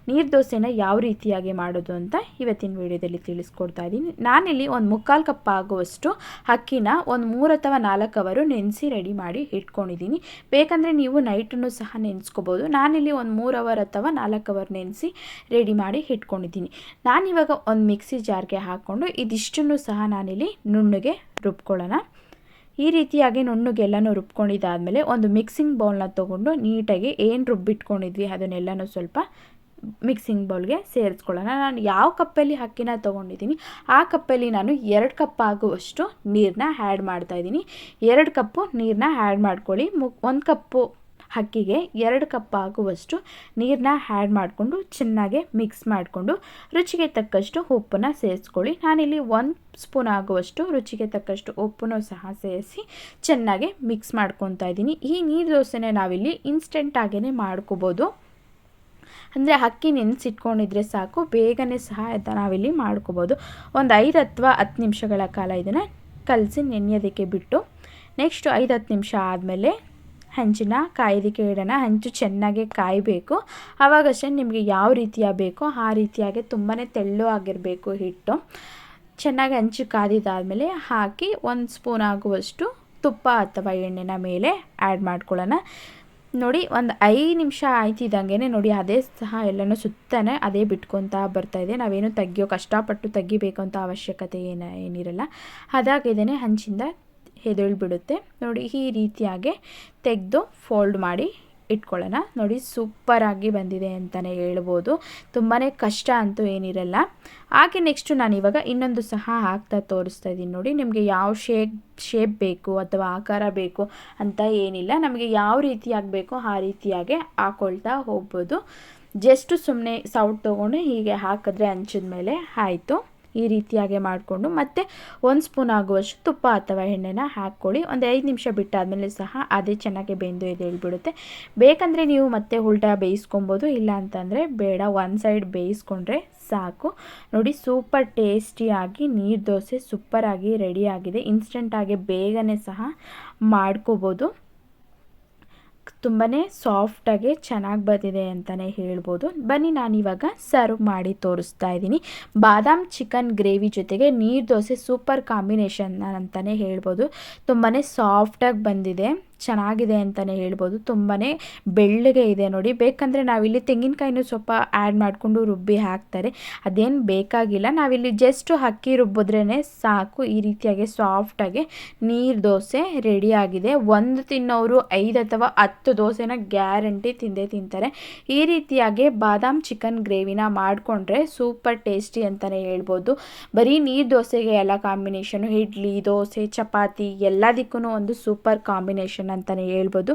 ನೀರು ದೋಸೆನ ಯಾವ ರೀತಿಯಾಗಿ ಮಾಡೋದು ಅಂತ ಇವತ್ತಿನ ವಿಡಿಯೋದಲ್ಲಿ ತಿಳಿಸ್ಕೊಡ್ತಾ ಇದ್ದೀನಿ. ನಾನಿಲ್ಲಿ ಒಂದು 3/4 ಕಪ್ ಆಗುವಷ್ಟು ಅಕ್ಕಿನ ಒಂದು 3 ಅಥವಾ 4 ಅವರು ನೆನೆಸಿ ರೆಡಿ ಮಾಡಿ ಇಟ್ಕೊಂಡಿದ್ದೀನಿ. ಬೇಕಂದರೆ ನೀವು ನೈಟನ್ನು ಸಹ ನೆನೆಸ್ಕೋಬೋದು. ನಾನಿಲ್ಲಿ ಒಂದು 3 ಅವರ್ ಅಥವಾ 4 ಅವರ್ ನೆನೆಸಿ ರೆಡಿ ಮಾಡಿ ಇಟ್ಕೊಂಡಿದ್ದೀನಿ. ನಾನಿವಾಗ ಒಂದು ಮಿಕ್ಸಿ ಜಾರ್ಗೆ ಹಾಕ್ಕೊಂಡು ಇದಿಷ್ಟನ್ನು ಸಹ ನಾನಿಲ್ಲಿ ನುಣ್ಣಗೆ ರುಬ್ಕೊಳ್ಳೋಣ. ಈ ರೀತಿಯಾಗಿ ನುಣ್ಣಗೆಲ್ಲನೂ ರುಬ್ಕೊಂಡಿದ್ದಾದಮೇಲೆ ಒಂದು ಮಿಕ್ಸಿಂಗ್ ಬೌಲ್ನ ತೊಗೊಂಡು ನೀಟಾಗಿ ಏನು ರುಬ್ಬಿಟ್ಕೊಂಡಿದ್ವಿ ಅದನ್ನೆಲ್ಲನೂ ಸ್ವಲ್ಪ ಮಿಕ್ಸಿಂಗ್ ಬೌಲ್ಗೆ ಸೇರಿಸ್ಕೊಳ್ಳೋಣ. ನಾನು ಯಾವ ಕಪ್ಪಲ್ಲಿ ಅಕ್ಕಿನ ತೊಗೊಂಡಿದ್ದೀನಿ ಆ ಕಪ್ಪಲ್ಲಿ ನಾನು 2 ಕಪ್ ಆಗುವಷ್ಟು ನೀರನ್ನ ಆ್ಯಡ್ ಮಾಡ್ತಾಯಿದ್ದೀನಿ. 2 ಕಪ್ಪು ನೀರನ್ನ ಆ್ಯಡ್ ಮಾಡ್ಕೊಳ್ಳಿ. 1 ಕಪ್ಪು ಅಕ್ಕಿಗೆ 2 ಕಪ್ ಆಗುವಷ್ಟು ನೀರನ್ನ ಆ್ಯಡ್ ಮಾಡಿಕೊಂಡು ಚೆನ್ನಾಗಿ ಮಿಕ್ಸ್ ಮಾಡಿಕೊಂಡು ರುಚಿಗೆ ತಕ್ಕಷ್ಟು ಉಪ್ಪನ್ನು ಸೇರಿಸ್ಕೊಳ್ಳಿ. ನಾನಿಲ್ಲಿ 1 ಸ್ಪೂನ್ ಆಗುವಷ್ಟು ರುಚಿಗೆ ತಕ್ಕಷ್ಟು ಉಪ್ಪನ್ನು ಸಹ ಸೇರಿಸಿ ಚೆನ್ನಾಗಿ ಮಿಕ್ಸ್ ಮಾಡ್ಕೊತಾ ಇದ್ದೀನಿ. ಈ ನೀರು ದೋಸೆನ ನಾವಿಲ್ಲಿ ಇನ್ಸ್ಟೆಂಟಾಗೇ ಮಾಡ್ಕೋಬೋದು. ಅಂದರೆ ಅಕ್ಕಿ ನೆನೆಸಿಟ್ಕೊಂಡಿದ್ರೆ ಸಾಕು, ಬೇಗನೆ ಸಹ ನಾವಿಲ್ಲಿ ಮಾಡ್ಕೋಬೋದು. ಒಂದು 5 ಅಥವಾ 10 ನಿಮಿಷಗಳ ಕಾಲ ಇದನ್ನು ಕಲಸಿ ನೆನೆಯೋದಕ್ಕೆ ಬಿಟ್ಟು ನೆಕ್ಸ್ಟ್ 5-10 ನಿಮಿಷ ಆದಮೇಲೆ ಹಂಚನ್ನ ಕಾಯೋದಕ್ಕೆ ಇಡೋಣ. ಹಂಚು ಚೆನ್ನಾಗಿ ಕಾಯಬೇಕು. ಆವಾಗಷ್ಟೇ ನಿಮಗೆ ಯಾವ ರೀತಿಯ ಬೇಕೋ ಆ ರೀತಿಯಾಗಿ ತುಂಬಾ ತೆಳ್ಳು ಆಗಿರಬೇಕು ಹಿಟ್ಟು. ಚೆನ್ನಾಗಿ ಹಂಚು ಕಾದಿದ್ದಾದಮೇಲೆ ಹಾಕಿ 1 ಸ್ಪೂನ್ ಆಗುವಷ್ಟು ತುಪ್ಪ ಅಥವಾ ಎಣ್ಣೆನ ಮೇಲೆ ಆ್ಯಡ್ ಮಾಡ್ಕೊಳ್ಳೋಣ. ನೋಡಿ, ಒಂದು 5 ನಿಮಿಷ ಆಯ್ತಿದ್ದಂಗೆ ನೋಡಿ ಅದೇ ಸಹ ಎಲ್ಲನೂ ಸುತ್ತನೇ ಅದೇ ಬಿಟ್ಕೊತಾ ಬರ್ತಾಯಿದೆ. ನಾವೇನು ಕಷ್ಟಪಟ್ಟು ತೆಗಿಬೇಕು ಅಂತ ಅವಶ್ಯಕತೆ ಏನಿರಲ್ಲ. ಅದಾಗಿದ್ದೇನೆ ಹಂಚಿಂದ ಎದ್ದೇಳ್ಬಿಡುತ್ತೆ. ನೋಡಿ, ಈ ರೀತಿಯಾಗಿ ತೆಗೆದು ಫೋಲ್ಡ್ ಮಾಡಿ ಇಟ್ಕೊಳ್ಳೋಣ. ನೋಡಿ, ಸೂಪರಾಗಿ ಬಂದಿದೆ ಅಂತಲೇ ಹೇಳ್ಬೋದು. ತುಂಬಾ ಕಷ್ಟ ಅಂತೂ ಏನಿರಲ್ಲ. ಹಾಗೆ ನೆಕ್ಸ್ಟು ನಾನಿವಾಗ ಇನ್ನೊಂದು ಸಹ ಹಾಕ್ತಾ ತೋರಿಸ್ತಾ ಇದ್ದೀನಿ. ನೋಡಿ, ನಿಮಗೆ ಯಾವ ಶೇಪ್ ಬೇಕು ಅಥವಾ ಆಕಾರ ಬೇಕು ಅಂತ ಏನಿಲ್ಲ. ನಮಗೆ ಯಾವ ರೀತಿ ಆಗಬೇಕೋ ಆ ರೀತಿಯಾಗಿ ಹಾಕ್ಕೊಳ್ತಾ ಹೋಗ್ಬೋದು. ಜಸ್ಟು ಸುಮ್ಮನೆ ಸೌಟ್ ತೊಗೊಂಡು ಹೀಗೆ ಹಾಕಿದ್ರೆ ಹಂಚಿದ ಮೇಲೆ ಆಯಿತು. ಈ ರೀತಿಯಾಗಿ ಮಾಡಿಕೊಂಡು ಮತ್ತೆ 1 ಸ್ಪೂನ್ ಆಗುವಷ್ಟು ತುಪ್ಪ ಅಥವಾ ಎಣ್ಣೆನ ಹಾಕ್ಕೊಳ್ಳಿ. ಒಂದು 5 ನಿಮಿಷ ಬಿಟ್ಟಾದಮೇಲೆ ಸಹ ಅದೇ ಚೆನ್ನಾಗಿ ಬೆಂದು ಎದ್ದೇಳ್ಬಿಡುತ್ತೆ. ಬೇಕಂದರೆ ನೀವು ಮತ್ತೆ ಉಲ್ಟಾ ಬೇಯಿಸ್ಕೊಬೋದು, ಇಲ್ಲ ಅಂತಂದರೆ ಬೇಡ, ಒಂದು ಸೈಡ್ ಬೇಯಿಸ್ಕೊಂಡ್ರೆ ಸಾಕು. ನೋಡಿ, ಸೂಪರ್ ಟೇಸ್ಟಿಯಾಗಿ ನೀರು ದೋಸೆ ಸೂಪರಾಗಿ ರೆಡಿಯಾಗಿದೆ. ಇನ್ಸ್ಟೆಂಟಾಗಿ ಬೇಗನೆ ಸಹ ಮಾಡ್ಕೋಬೋದು. ತುಂಬಾ ಸಾಫ್ಟಾಗಿ ಚೆನ್ನಾಗಿ ಬಂದಿದೆ ಅಂತಲೇ ಹೇಳ್ಬೋದು. ಬನ್ನಿ, ನಾನಿವಾಗ ಸರ್ವ್ ಮಾಡಿ ತೋರಿಸ್ತಾ ಇದ್ದೀನಿ. ಬಾದಾಮ್ ಚಿಕನ್ ಗ್ರೇವಿ ಜೊತೆಗೆ ನೀರು ದೋಸೆ ಸೂಪರ್ ಕಾಂಬಿನೇಷನ್ ಅಂತಲೇ ಹೇಳ್ಬೋದು. ತುಂಬಾ ಸಾಫ್ಟಾಗಿ ಬಂದಿದೆ, ಚೆನ್ನಾಗಿದೆ ಅಂತಲೇ ಹೇಳ್ಬೋದು. ತುಂಬಾ ಬೆಳ್ಳಗೆ ಇದೆ ನೋಡಿ. ಬೇಕಂದರೆ ನಾವಿಲ್ಲಿ ತೆಂಗಿನಕಾಯಿನೂ ಸ್ವಲ್ಪ ಆ್ಯಡ್ ಮಾಡಿಕೊಂಡು ರುಬ್ಬಿ ಹಾಕ್ತಾರೆ, ಅದೇನು ಬೇಕಾಗಿಲ್ಲ. ನಾವಿಲ್ಲಿ ಜಸ್ಟು ಅಕ್ಕಿ ರುಬ್ಬಿದ್ರೇ ಸಾಕು. ಈ ರೀತಿಯಾಗಿ ಸಾಫ್ಟಾಗಿ ನೀರು ದೋಸೆ ರೆಡಿಯಾಗಿದೆ. ಒಂದು ತಿನ್ನೋರು 5 ಅಥವಾ 10 ದೋಸೆನ ಗ್ಯಾರಂಟಿ ತಿಂದೇ ತಿಂತಾರೆ. ಈ ರೀತಿಯಾಗಿ ಬಾದಾಮ್ ಚಿಕನ್ ಗ್ರೇವಿನ ಮಾಡಿಕೊಂಡ್ರೆ ಸೂಪರ್ ಟೇಸ್ಟಿ ಅಂತಲೇ ಹೇಳ್ಬೋದು. ಬರೀ ನೀರು ದೋಸೆಗೆ ಎಲ್ಲ ಕಾಂಬಿನೇಷನು, ಇಡ್ಲಿ, ದೋಸೆ, ಚಪಾತಿ ಎಲ್ಲದಕ್ಕೂ ಒಂದು ಸೂಪರ್ ಕಾಂಬಿನೇಷನ್ ಅಂತಲೇ ಹೇಳ್ಬೋದು.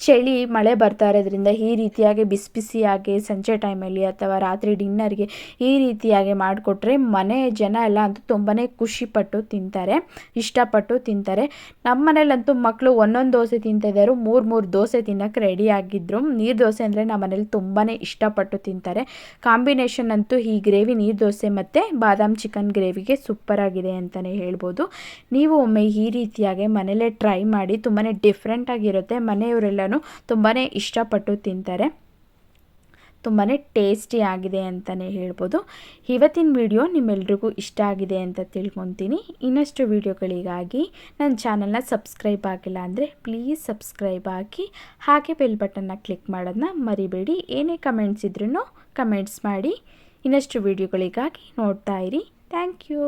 ಚಳಿ ಮಳೆ ಬರ್ತಾ ಇರೋದ್ರಿಂದ ಈ ರೀತಿಯಾಗಿ ಬಿಸಿ ಬಿಸಿಯಾಗಿ ಸಂಜೆ ಟೈಮಲ್ಲಿ ಅಥವಾ ರಾತ್ರಿ ಡಿನ್ನರ್ಗೆ ಈ ರೀತಿಯಾಗಿ ಮಾಡಿಕೊಟ್ರೆ ಮನೆ ಜನ ಎಲ್ಲ ಅಂತೂ ತುಂಬಾ ಖುಷಿಪಟ್ಟು ತಿಂತಾರೆ, ಇಷ್ಟಪಟ್ಟು ತಿಂತಾರೆ. ನಮ್ಮ ಮನೇಲಂತೂ ಮಕ್ಕಳು ಒಂದೊಂದು ದೋಸೆ ತಿಂತಿದ್ದರು, 3 ದೋಸೆ ತಿನ್ನೋಕ್ಕೆ ರೆಡಿ ಆಗಿದ್ರು. ನೀರು ದೋಸೆ ಅಂದರೆ ನಮ್ಮ ಮನೇಲಿ ತುಂಬಾ ಇಷ್ಟಪಟ್ಟು ತಿಂತಾರೆ. ಕಾಂಬಿನೇಷನ್ ಅಂತೂ ಈ ಗ್ರೇವಿ ನೀರು ದೋಸೆ ಮತ್ತು ಬಾದಾಮ್ ಚಿಕನ್ ಗ್ರೇವಿಗೆ ಸೂಪರಾಗಿದೆ ಅಂತಲೇ ಹೇಳ್ಬೋದು. ನೀವು ಒಮ್ಮೆ ಈ ರೀತಿಯಾಗಿ ಮನೇಲೇ ಟ್ರೈ ಮಾಡಿ. ತುಂಬಾ ಡಿಫ್ರೆಂಟಾಗಿರುತ್ತೆ. ಮನೆಯವರೆಲ್ಲನೂ ತುಂಬಾ ಇಷ್ಟಪಟ್ಟು ತಿಂತಾರೆ. ತುಂಬಾ ಟೇಸ್ಟಿ ಆಗಿದೆ ಅಂತಲೇ ಹೇಳ್ಬೋದು. ಇವತ್ತಿನ ವಿಡಿಯೋ ನಿಮ್ಮೆಲ್ರಿಗೂ ಇಷ್ಟ ಆಗಿದೆ ಅಂತ ತಿಳ್ಕೊತೀನಿ. ಇನ್ನಷ್ಟು ವಿಡಿಯೋಗಳಿಗಾಗಿ ನನ್ನ ಚಾನಲ್ನ ಸಬ್ಸ್ಕ್ರೈಬ್ ಆಗಿಲ್ಲ ಅಂದರೆ ಪ್ಲೀಸ್ ಸಬ್ಸ್ಕ್ರೈಬ್ ಆಗಿ, ಹಾಗೆ ಬೆಲ್ ಬಟನ್ನ ಕ್ಲಿಕ್ ಮಾಡೋದನ್ನ ಮರಿಬೇಡಿ. ಏನೇ ಕಮೆಂಟ್ಸ್ ಇದ್ರೂ ಕಮೆಂಟ್ಸ್ ಮಾಡಿ. ಇನ್ನಷ್ಟು ವಿಡಿಯೋಗಳಿಗಾಗಿ ನೋಡ್ತಾ ಇರಿ. Thank you.